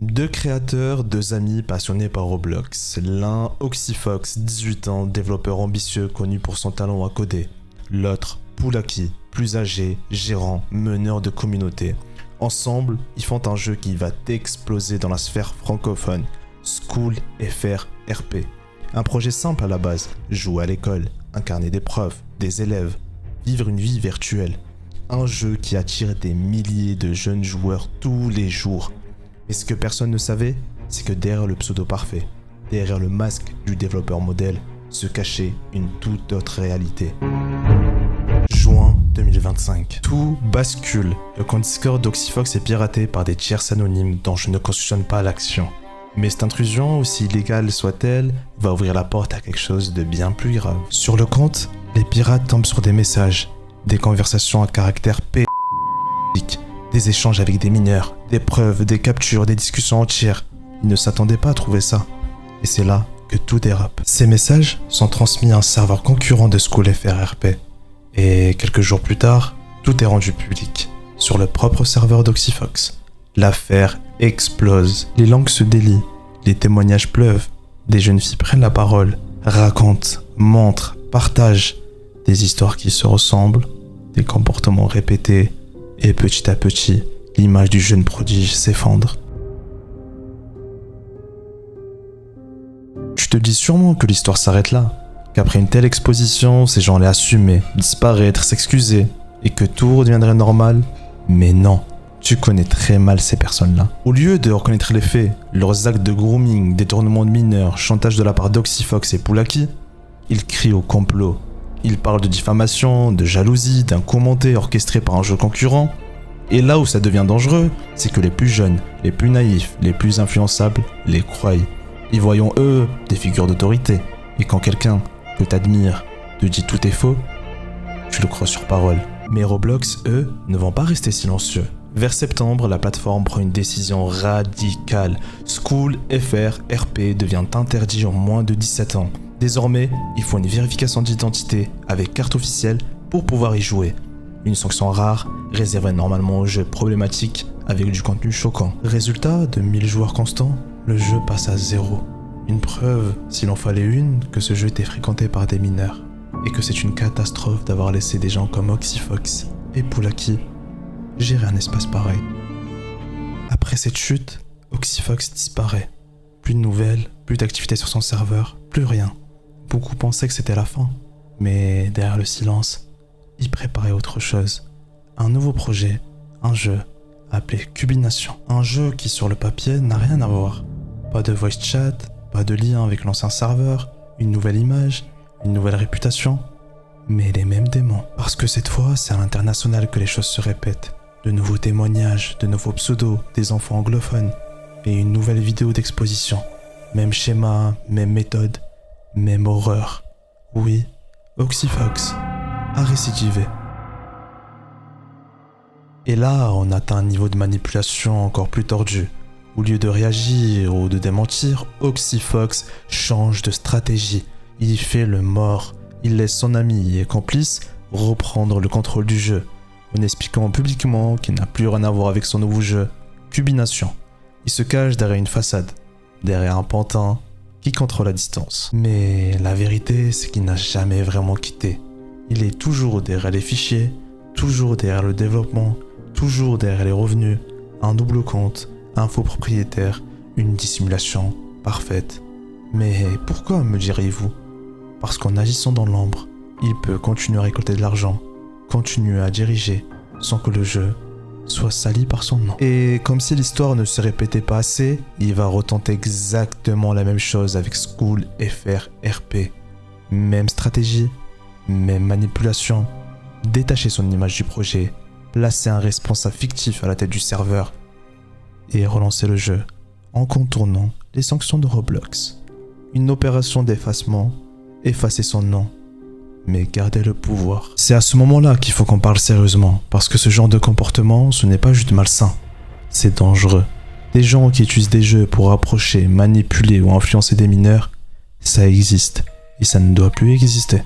Deux créateurs, deux amis passionnés par Roblox. L'un, Oxyfox, 18 ans, développeur ambitieux connu pour son talent à coder. L'autre, Poulaki, plus âgé, gérant, meneur de communauté. Ensemble, ils font un jeu qui va exploser dans la sphère francophone. School FR RP. Un projet simple à la base, jouer à l'école, incarner des profs, des élèves, vivre une vie virtuelle. Un jeu qui attire des milliers de jeunes joueurs tous les jours. Et ce que personne ne savait, c'est que derrière le pseudo parfait, derrière le masque du développeur modèle, se cachait une toute autre réalité. Juin 2025. Tout bascule. Le compte Discord d'Oxyfox est piraté par des tiers anonymes dont je ne cautionne pas l'action. Mais cette intrusion, aussi illégale soit-elle, va ouvrir la porte à quelque chose de bien plus grave. Sur le compte, les pirates tombent sur des messages, des conversations à caractère p***ique, des échanges avec des mineurs, des preuves, des captures, des discussions entières. Ils ne s'attendaient pas à trouver ça. Et c'est là que tout dérape. Ces messages sont transmis à un serveur concurrent de School FR RP. Et quelques jours plus tard, tout est rendu public, sur le propre serveur d'Oxyfox. L'affaire explose, les langues se délient, les témoignages pleuvent, des jeunes filles prennent la parole, racontent, montrent, partagent, des histoires qui se ressemblent, des comportements répétés, et petit à petit, l'image du jeune prodige s'effondre. Tu te dis sûrement que l'histoire s'arrête là, qu'après une telle exposition, ces gens allaient assumer, disparaître, s'excuser, et que tout redeviendrait normal, mais non. Tu connais très mal ces personnes-là. Au lieu de reconnaître les faits, leurs actes de grooming, détournement de mineurs, chantage de la part d'Oxyfox et Poulaki, ils crient au complot. Ils parlent de diffamation, de jalousie, d'un commenté orchestré par un jeu concurrent. Et là où ça devient dangereux, c'est que les plus jeunes, les plus naïfs, les plus influençables les croient. Ils voient eux des figures d'autorité. Et quand quelqu'un que t'admires te dit tout est faux, tu le crois sur parole. Mais Roblox, eux, ne vont pas rester silencieux. Vers septembre, la plateforme prend une décision radicale. School FR RP devient interdit en moins de 17 ans. Désormais, il faut une vérification d'identité avec carte officielle pour pouvoir y jouer. Une sanction rare, réservée normalement aux jeux problématiques avec du contenu choquant. Résultat, de 1000 joueurs constants, le jeu passe à 0. Une preuve, s'il en fallait une, que ce jeu était fréquenté par des mineurs. Et que c'est une catastrophe d'avoir laissé des gens comme Oxyfox et Poulaki gérer un espace pareil. Après cette chute, Oxyfox disparaît. Plus de nouvelles, plus d'activité sur son serveur, plus rien. Beaucoup pensaient que c'était la fin, mais derrière le silence, il préparait autre chose. Un nouveau projet, un jeu, appelé Cubination. Un jeu qui sur le papier n'a rien à voir. Pas de voice chat, pas de lien avec l'ancien serveur, une nouvelle image, une nouvelle réputation, mais les mêmes démons. Parce que cette fois, c'est à l'international que les choses se répètent. De nouveaux témoignages, de nouveaux pseudos, des enfants anglophones, et une nouvelle vidéo d'exposition. Même schéma, même méthode, même horreur. Oui, Oxyfox a récidivé. Et là, on atteint un niveau de manipulation encore plus tordu. Au lieu de réagir ou de démentir, Oxyfox change de stratégie. Il fait le mort. Il laisse son ami et complice reprendre le contrôle du jeu, en expliquant publiquement qu'il n'a plus rien à voir avec son nouveau jeu, Cubination. Il se cache derrière une façade, derrière un pantin qui contrôle la distance. Mais la vérité, c'est qu'il n'a jamais vraiment quitté. Il est toujours derrière les fichiers, toujours derrière le développement, toujours derrière les revenus, un double compte, un faux propriétaire, une dissimulation parfaite. Mais pourquoi, me diriez-vous ? Parce qu'en agissant dans l'ombre, il peut continuer à récolter de l'argent, continuer à diriger, sans que le jeu soit sali par son nom. Et comme si l'histoire ne se répétait pas assez, il va retenter exactement la même chose avec School FR RP. Même stratégie, même manipulation, détacher son image du projet, placer un responsable fictif à la tête du serveur et relancer le jeu en contournant les sanctions de Roblox. Une opération d'effacement, effacer son nom, mais garder le pouvoir. C'est à ce moment-là qu'il faut qu'on parle sérieusement, parce que ce genre de comportement, ce n'est pas juste malsain, c'est dangereux. Des gens qui utilisent des jeux pour approcher, manipuler ou influencer des mineurs, ça existe, et ça ne doit plus exister.